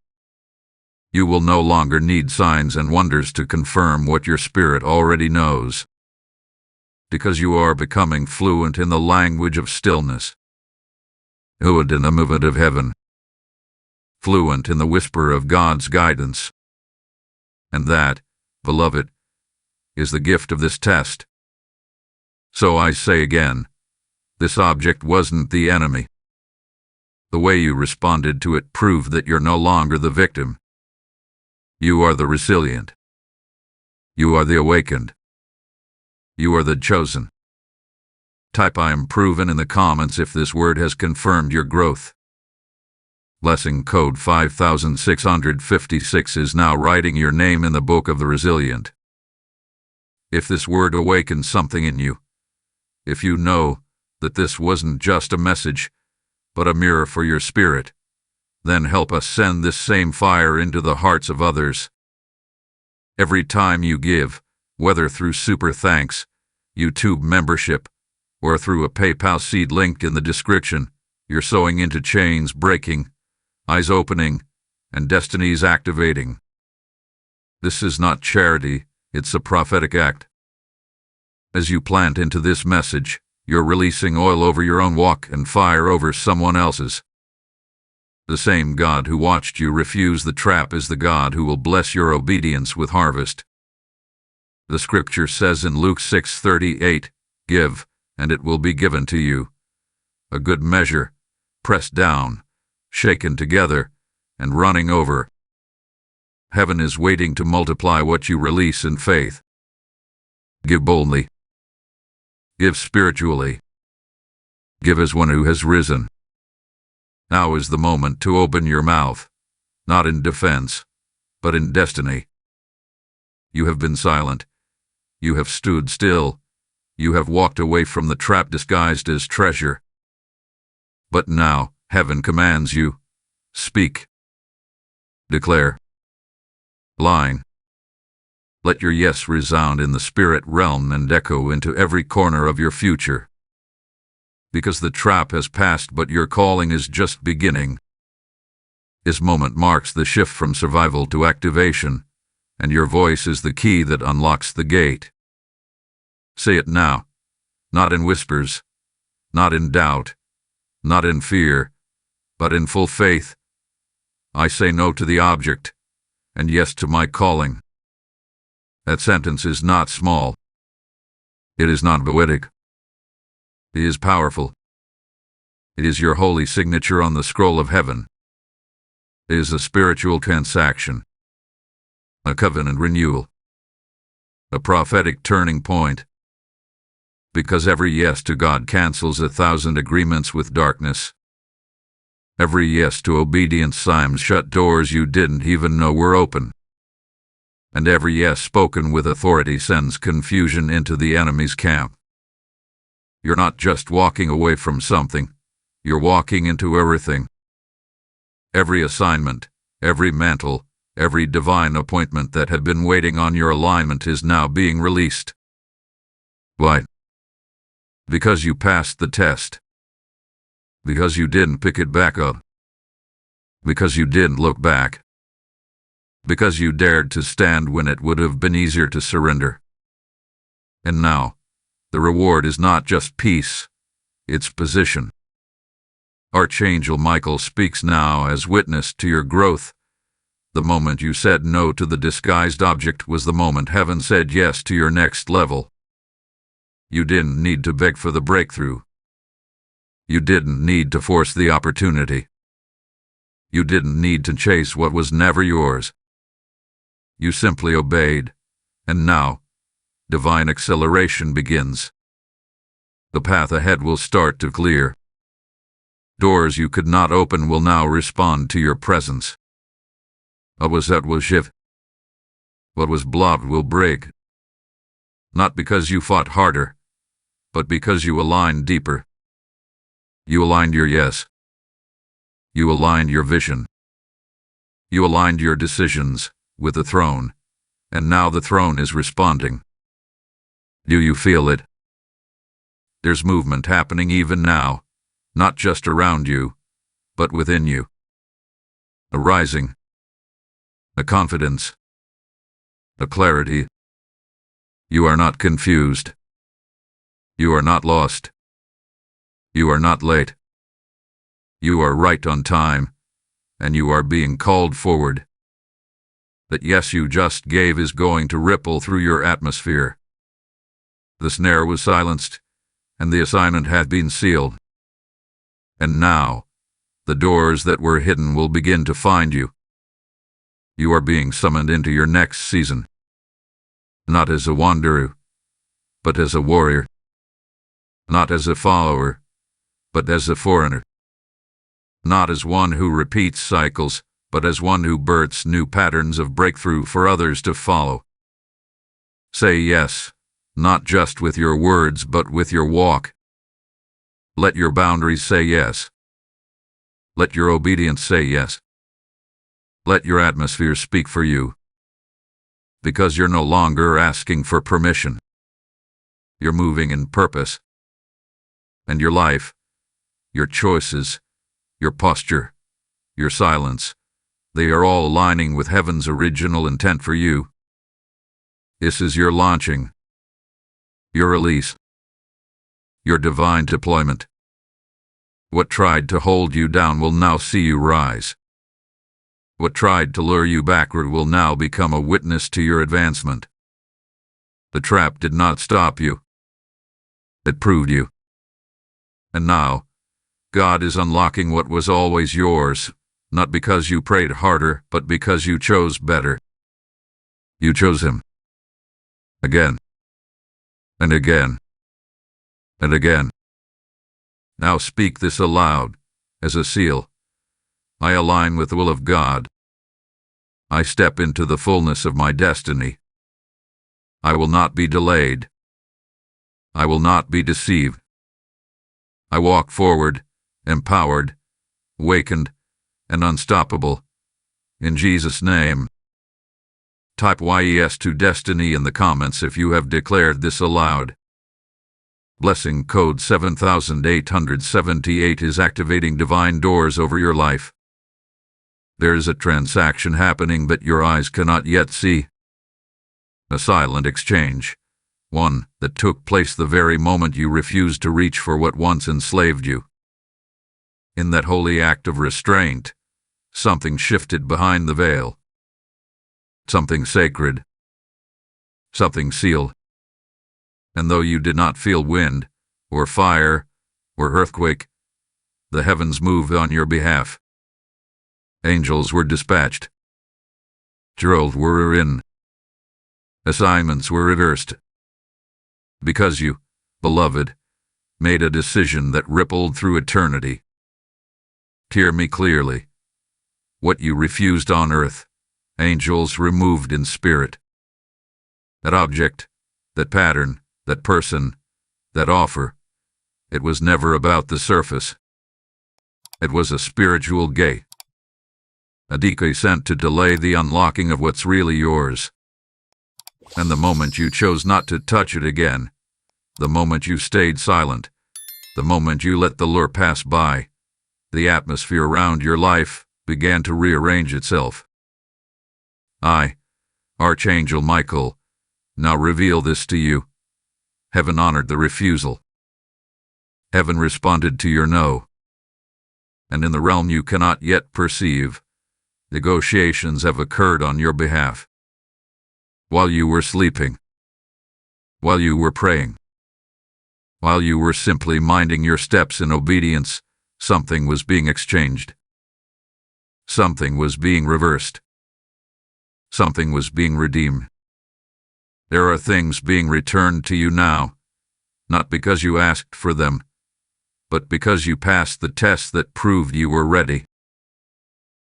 You will no longer need signs and wonders to confirm what your spirit already knows. Because you are becoming fluent in the language of stillness. Fluent in the movement of heaven. Fluent in the whisper of God's guidance. And that, beloved, is the gift of this test. So I say again, this object wasn't the enemy. The way you responded to it proved that you're no longer the victim. You are the resilient. You are the awakened. You are the chosen. Type I am proven in the comments if this word has confirmed your growth. Blessing code 5656 is now writing your name in the book of the resilient. If this word awakens something in you, if you know that this wasn't just a message, but a mirror for your spirit, then help us send this same fire into the hearts of others. Every time you give, whether through super thanks, YouTube membership, or through a PayPal seed linked in the description, you're sowing into chains breaking, eyes opening, and destinies activating. This is not charity, it's a prophetic act. As you plant into this message, you're releasing oil over your own walk and fire over someone else's. The same God who watched you refuse the trap is the God who will bless your obedience with harvest. The scripture says in Luke 6:38, "Give, and it will be given to you. A good measure, pressed down, shaken together, and running over." Heaven is waiting to multiply what you release in faith. Give boldly. Give spiritually. Give as one who has risen. Now is the moment to open your mouth, not in defense, but in destiny. You have been silent. You have stood still. You have walked away from the trap disguised as treasure. But now, heaven commands you. Speak. Declare. Line. Let your yes resound in the spirit realm and echo into every corner of your future. Because the trap has passed, but your calling is just beginning. This moment marks the shift from survival to activation, and your voice is the key that unlocks the gate. Say it now, not in whispers, not in doubt, not in fear, but in full faith. I say no to the object, and yes to my calling. That sentence is not small. It is not poetic. It is powerful. It is your holy signature on the scroll of heaven. It is a spiritual transaction, a covenant renewal, a prophetic turning point. Because every yes to God cancels 1,000 agreements with darkness. Every yes to obedience slams shut doors you didn't even know were open. And every yes spoken with authority sends confusion into the enemy's camp. You're not just walking away from something, You're walking into everything. Every assignment, every mantle, every divine appointment that had been waiting on your alignment is now being released. Why? Because you passed the test. Because you didn't pick it back up. Because you didn't look back. Because you dared to stand when it would have been easier to surrender. And now, the reward is not just peace, it's position. Archangel Michael speaks now as witness to your growth. The moment you said no to the disguised object was the moment heaven said yes to your next level. You didn't need to beg for the breakthrough. You didn't need to force the opportunity. You didn't need to chase what was never yours. You simply obeyed, and now, divine acceleration begins. The path ahead will start to clear. Doors you could not open will now respond to your presence. What was that will shift. What was blocked will break. Not because you fought harder, but because you aligned deeper. You aligned your yes. You aligned your vision. You aligned your decisions with the throne, and now the throne is responding. Do you feel it? There's movement happening even now, not just around you, but within you. A rising, a confidence, a clarity. You are not confused. You are not lost. You are not late. You are right on time, and you are being called forward. That yes you just gave is going to ripple through your atmosphere. The snare was silenced, and the assignment had been sealed. And now, the doors that were hidden will begin to find you. You are being summoned into your next season. Not as a wanderer, but as a warrior. Not as a follower, but as a foreigner. Not as one who repeats cycles, but as one who births new patterns of breakthrough for others to follow. Say yes, not just with your words, but with your walk. Let your boundaries say yes. Let your obedience say yes. Let your atmosphere speak for you. Because you're no longer asking for permission. You're moving in purpose. And your life, your choices, your posture, your silence, they are all aligning with heaven's original intent for you. This is your launching, your release, your divine deployment. What tried to hold you down will now see you rise. What tried to lure you backward will now become a witness to your advancement. The trap did not stop you. It proved you. And now, God is unlocking what was always yours, not because you prayed harder, but because you chose better. You chose Him. Again. And again. And again. Now speak this aloud, as a seal. I align with the will of God. I step into the fullness of my destiny. I will not be delayed. I will not be deceived. I walk forward, empowered, awakened, and unstoppable. In Jesus' name. Type YES to destiny in the comments if you have declared this aloud. Blessing code 7878 is activating divine doors over your life. There is a transaction happening that your eyes cannot yet see. A silent exchange. One that took place the very moment you refused to reach for what once enslaved you. In that holy act of restraint, something shifted behind the veil. Something sacred. Something sealed. And though you did not feel wind, or fire, or earthquake, the heavens moved on your behalf. Angels were dispatched. Roles were in. Assignments were reversed. Because you, beloved, made a decision that rippled through eternity. Hear me clearly. What you refused on earth, angels removed in spirit. That object, that pattern, that person, that offer, it was never about the surface. It was a spiritual gate, a decoy sent to delay the unlocking of what's really yours. And the moment you chose not to touch it again, the moment you stayed silent, the moment you let the lure pass by, the atmosphere around your life began to rearrange itself. I, Archangel Michael, now reveal this to you. Heaven honored the refusal. Heaven responded to your no. And in the realm you cannot yet perceive, negotiations have occurred on your behalf. While you were sleeping, while you were praying, while you were simply minding your steps in obedience, something was being exchanged. Something was being reversed. Something was being redeemed. There are things being returned to you now, not because you asked for them, but because you passed the test that proved you were ready.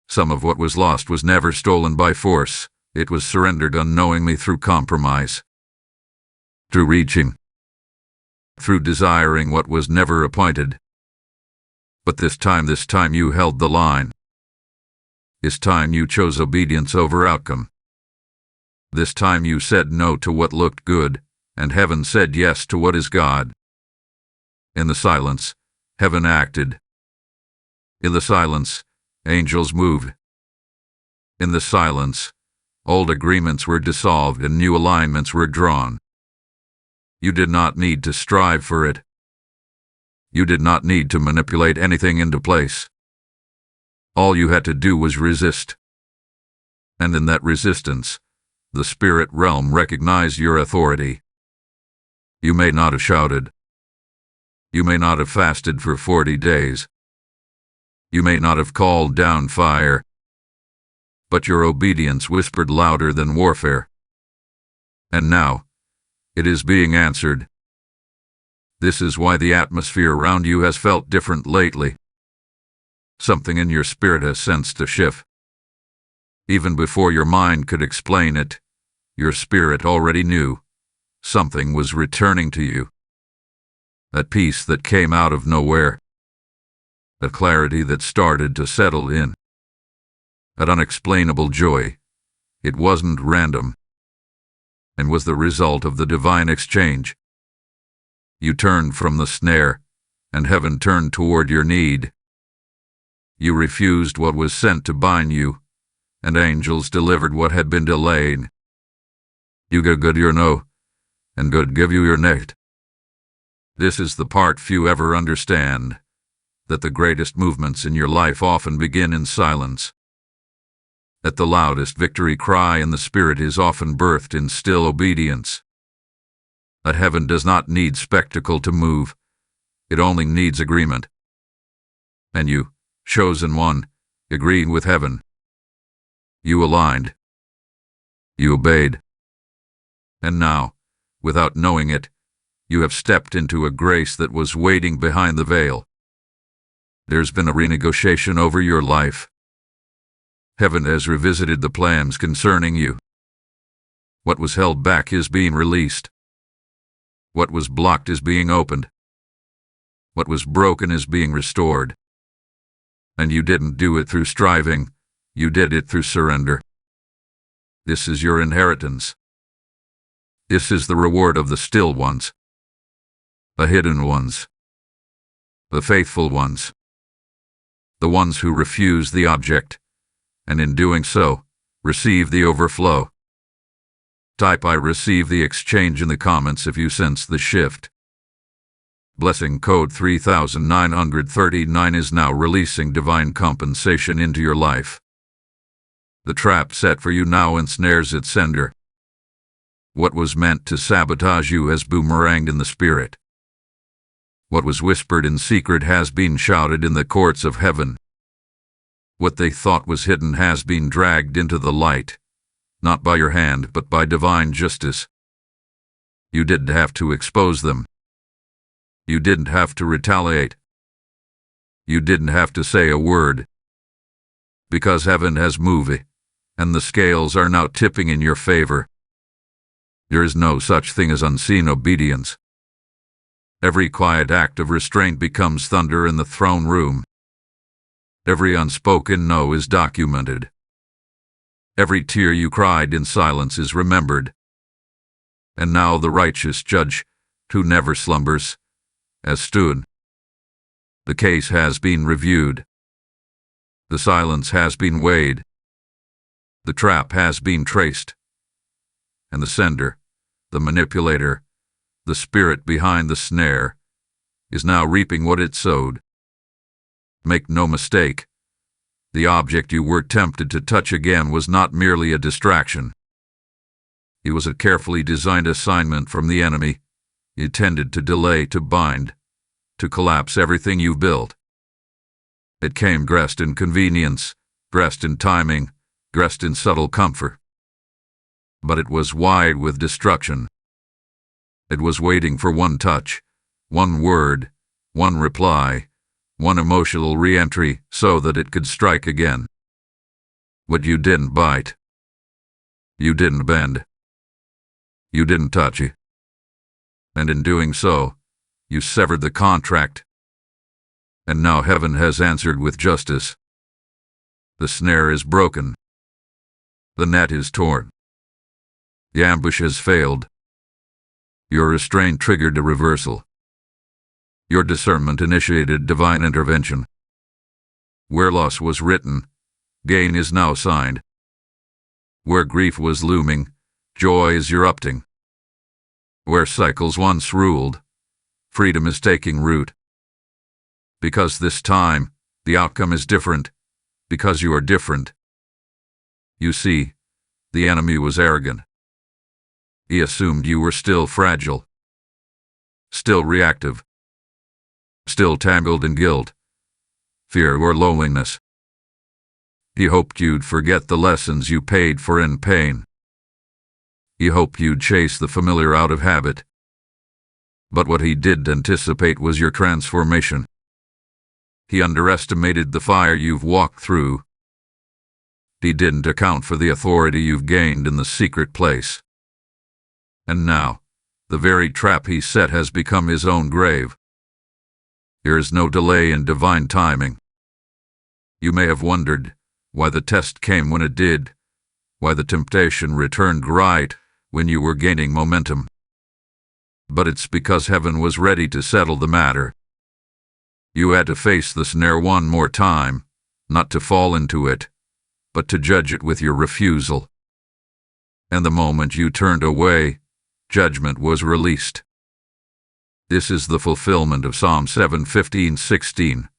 Some of what was lost was never stolen by force. It was surrendered unknowingly through compromise, through reaching, through desiring what was never appointed. But this time you held the line. This time you chose obedience over outcome. This time you said no to what looked good, and heaven said yes to what is God. In the silence, heaven acted. In the silence, angels moved. In the silence, old agreements were dissolved and new alignments were drawn. You did not need to strive for it. You did not need to manipulate anything into place. All you had to do was resist. And in that resistance, the spirit realm recognized your authority. You may not have shouted. You may not have fasted for 40 days. You may not have called down fire. But your obedience whispered louder than warfare. And now, it is being answered. This is why the atmosphere around you has felt different lately. Something in your spirit has sensed a shift. Even before your mind could explain it, your spirit already knew. Something was returning to you. That peace that came out of nowhere. A clarity that started to settle in. That unexplainable joy. It wasn't random, and was the result of the divine exchange. You turned from the snare, and heaven turned toward your need. You refused what was sent to bind you, and angels delivered what had been delayed. You gave good your no, and good give you your next. This is the part few ever understand, that the greatest movements in your life often begin in silence. That the loudest victory cry in the spirit is often birthed in still obedience. That heaven does not need spectacle to move, it only needs agreement. And you, chosen one, agreed with heaven. You aligned. You obeyed. And now, without knowing it, you have stepped into a grace that was waiting behind the veil. There's been a renegotiation over your life. Heaven has revisited the plans concerning you. What was held back is being released. What was blocked is being opened. What was broken is being restored. And you didn't do it through striving, you did it through surrender. This is your inheritance. This is the reward of the still ones, the hidden ones, the faithful ones, the ones who refuse the object, and in doing so, receive the overflow. Type I receive the exchange in the comments if you sense the shift. Blessing code 3939 is now releasing divine compensation into your life. The trap set for you now ensnares its sender. What was meant to sabotage you has boomeranged in the spirit. What was whispered in secret has been shouted in the courts of heaven. What they thought was hidden has been dragged into the light, not by your hand but by divine justice. You didn't have to expose them. You didn't have to retaliate. You didn't have to say a word. Because heaven has moved, and the scales are now tipping in your favor. There is no such thing as unseen obedience. Every quiet act of restraint becomes thunder in the throne room. Every unspoken no is documented. Every tear you cried in silence is remembered. And now the righteous judge, who never slumbers, has stood. The case has been reviewed. The silence has been weighed. The trap has been traced. And the sender, the manipulator, the spirit behind the snare, is now reaping what it sowed. Make no mistake, the object you were tempted to touch again was not merely a distraction. It was a carefully designed assignment from the enemy, intended to delay, to bind, to collapse everything you've built. It came dressed in convenience, dressed in timing, dressed in subtle comfort. But it was wide with destruction. It was waiting for one touch, one word, one reply, one emotional re-entry, so that it could strike again. But you didn't bite. You didn't bend. You didn't touch it. And in doing so, you severed the contract. And now heaven has answered with justice. The snare is broken. The net is torn. The ambush has failed. Your restraint triggered a reversal. Your discernment initiated divine intervention. Where loss was written, gain is now signed. Where grief was looming, joy is erupting. Where cycles once ruled, freedom is taking root. Because this time, the outcome is different, because you are different. You see, the enemy was arrogant. He assumed you were still fragile, still reactive, still tangled in guilt, fear, or loneliness. He hoped you'd forget the lessons you paid for in pain. He hoped you'd chase the familiar out of habit. But what he did anticipate was your transformation. He underestimated the fire you've walked through. He didn't account for the authority you've gained in the secret place. And now, the very trap he set has become his own grave. There is no delay in divine timing. You may have wondered why the test came when it did, why the temptation returned right when you were gaining momentum. But it's because heaven was ready to settle the matter. You had to face the snare one more time, not to fall into it, but to judge it with your refusal. And the moment you turned away, judgment was released. This is the fulfillment of Psalm 7:15-16.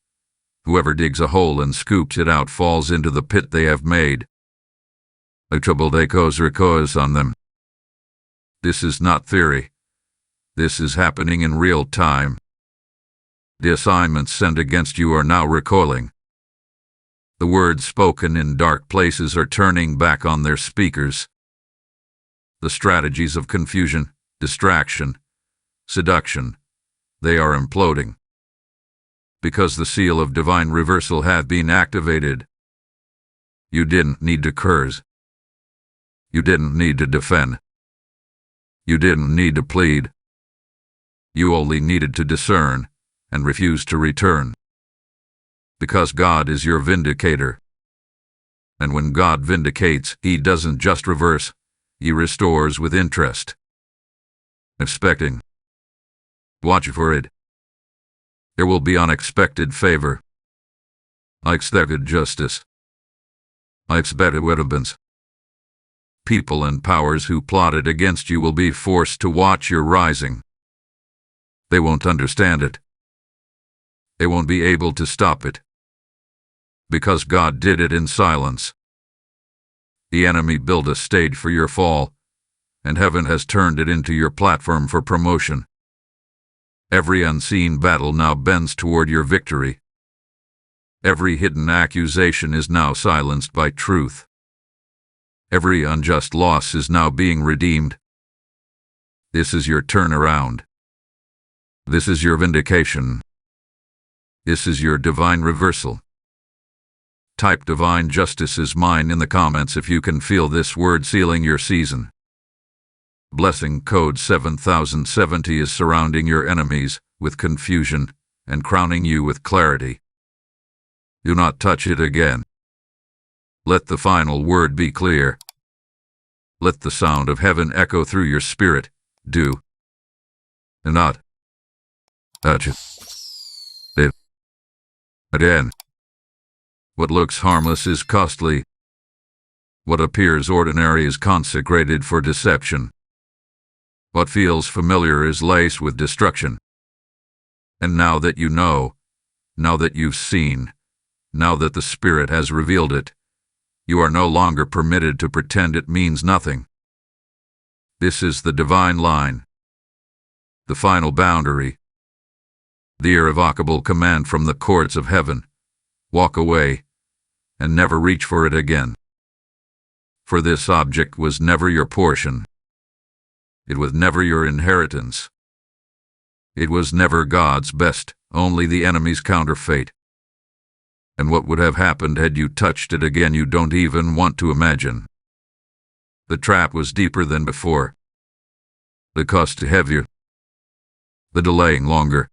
Whoever digs a hole and scoops it out falls into the pit they have made. A troubled echoes recoils on them. This is not theory. This is happening in real time. The assignments sent against you are now recoiling. The words spoken in dark places are turning back on their speakers. The strategies of confusion, distraction, seduction, they are imploding. Because the seal of divine reversal had been activated. You didn't need to curse. You didn't need to defend. You didn't need to plead. You only needed to discern and refuse to return. Because God is your vindicator. And when God vindicates, He doesn't just reverse, He restores with interest. Expecting. Watch for it. There will be unexpected favor. I expected justice. I expected weapons. People and powers who plotted against you will be forced to watch your rising. They won't understand it. They won't be able to stop it. Because God did it in silence. The enemy built a stage for your fall, and heaven has turned it into your platform for promotion. Every unseen battle now bends toward your victory. Every hidden accusation is now silenced by truth. Every unjust loss is now being redeemed. This is your turnaround. This is your vindication. This is your divine reversal. Type divine justice is mine in the comments if you can feel this word sealing your season. Blessing code 7070 is surrounding your enemies with confusion and crowning you with clarity. Do not touch it again. Let the final word be clear. Let the sound of heaven echo through your spirit. Do not touch it again. What looks harmless is costly. What appears ordinary is consecrated for deception. What feels familiar is laced with destruction. And now that you know, now that you've seen, now that the Spirit has revealed it, you are no longer permitted to pretend it means nothing. This is the divine line, the final boundary, the irrevocable command from the courts of heaven. Walk away, and never reach for it again. For this object was never your portion. It was never your inheritance. It was never God's best, only the enemy's counterfeit. And what would have happened had you touched it again you don't even want to imagine. The trap was deeper than before. The cost heavier. The delaying longer.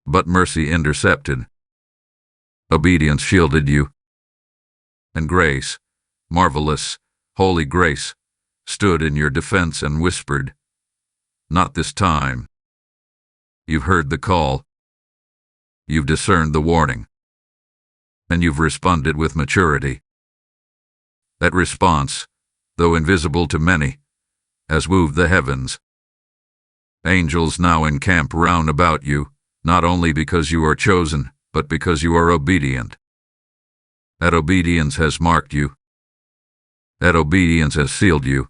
But mercy intercepted. Obedience shielded you. And grace, marvelous, holy grace, stood in your defense and whispered, "Not this time." You've heard the call. You've discerned the warning. And you've responded with maturity. That response, though invisible to many, has moved the heavens. Angels now encamp round about you, not only because you are chosen, but because you are obedient. That obedience has marked you. That obedience has sealed you.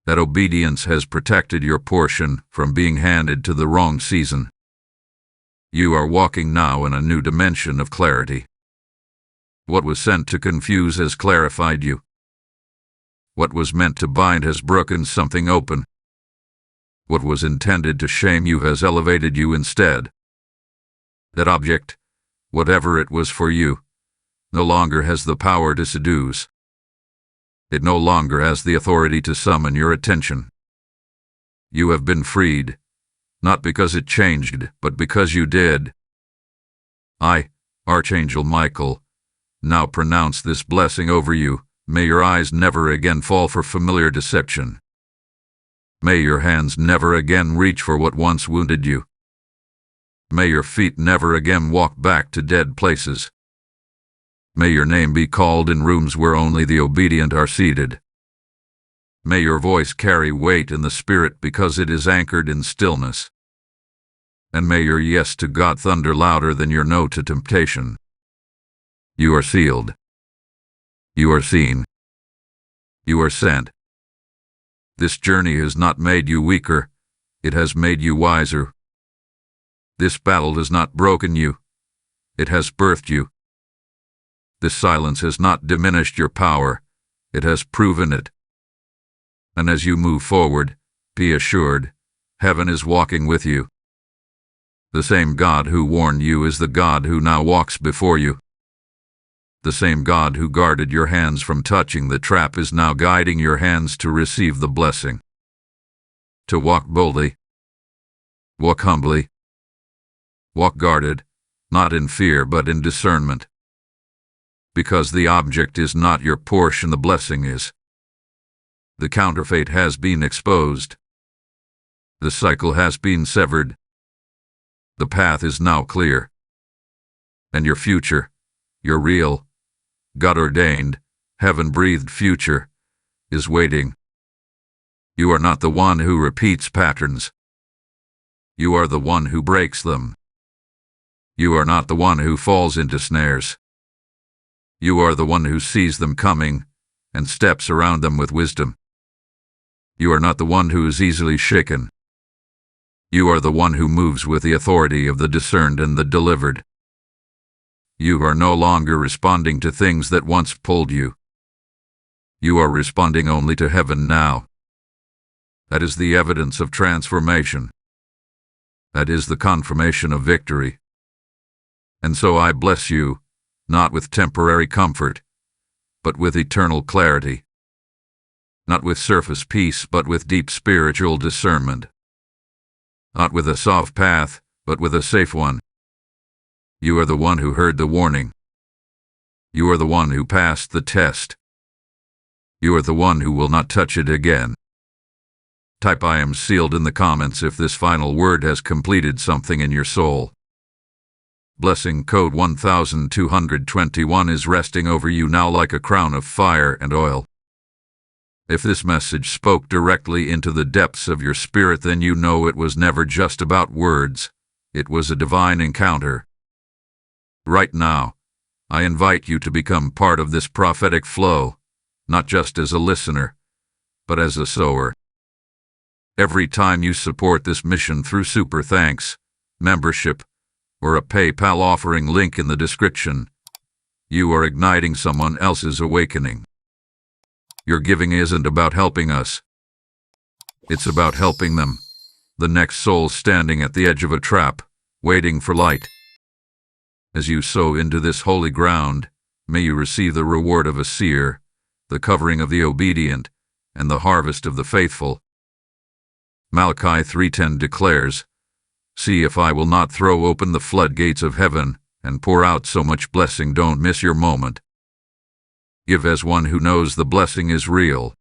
That obedience has protected your portion from being handed to the wrong season. You are walking now in a new dimension of clarity. What was sent to confuse has clarified you. What was meant to bind has broken something open. What was intended to shame you has elevated you instead. That object, whatever it was for you, no longer has the power to seduce. It no longer has the authority to summon your attention. You have been freed, not because it changed, but because you did. I, Archangel Michael, now pronounce this blessing over you. May your eyes never again fall for familiar deception. May your hands never again reach for what once wounded you. May your feet never again walk back to dead places. May your name be called in rooms where only the obedient are seated. May your voice carry weight in the Spirit because it is anchored in stillness. And may your yes to God thunder louder than your no to temptation. You are sealed. You are seen. You are sent. This journey has not made you weaker, it has made you wiser. This battle has not broken you, it has birthed you. This silence has not diminished your power, it has proven it. And as you move forward, be assured, heaven is walking with you. The same God who warned you is the God who now walks before you. The same God who guarded your hands from touching the trap is now guiding your hands to receive the blessing. To walk boldly. Walk humbly. Walk guarded, not in fear but in discernment. Because the object is not your portion, the blessing is. The counterfeit has been exposed. The cycle has been severed. The path is now clear. And your future, your real, God-ordained, heaven-breathed future, is waiting. You are not the one who repeats patterns. You are the one who breaks them. You are not the one who falls into snares. You are the one who sees them coming and steps around them with wisdom. You are not the one who is easily shaken. You are the one who moves with the authority of the discerned and the delivered. You are no longer responding to things that once pulled you. You are responding only to heaven now. That is the evidence of transformation. That is the confirmation of victory. And so I bless you, not with temporary comfort, but with eternal clarity. Not with surface peace, but with deep spiritual discernment. Not with a soft path, but with a safe one. You are the one who heard the warning. You are the one who passed the test. You are the one who will not touch it again. Type I am sealed in the comments if this final word has completed something in your soul. Blessing code 1221 is resting over you now like a crown of fire and oil. If this message spoke directly into the depths of your spirit, then you know it was never just about words. It was a divine encounter. Right now, I invite you to become part of this prophetic flow, not just as a listener, but as a sower. Every time you support this mission through super thanks, membership, or a PayPal offering link in the description, you are igniting someone else's awakening. Your giving isn't about helping us. It's about helping them, the next soul standing at the edge of a trap, waiting for light. As you sow into this holy ground, may you receive the reward of a seer, the covering of the obedient, and the harvest of the faithful. Malachi 3:10 declares, "See if I will not throw open the floodgates of heaven and pour out so much blessing." Don't miss your moment. Give as one who knows the blessing is real.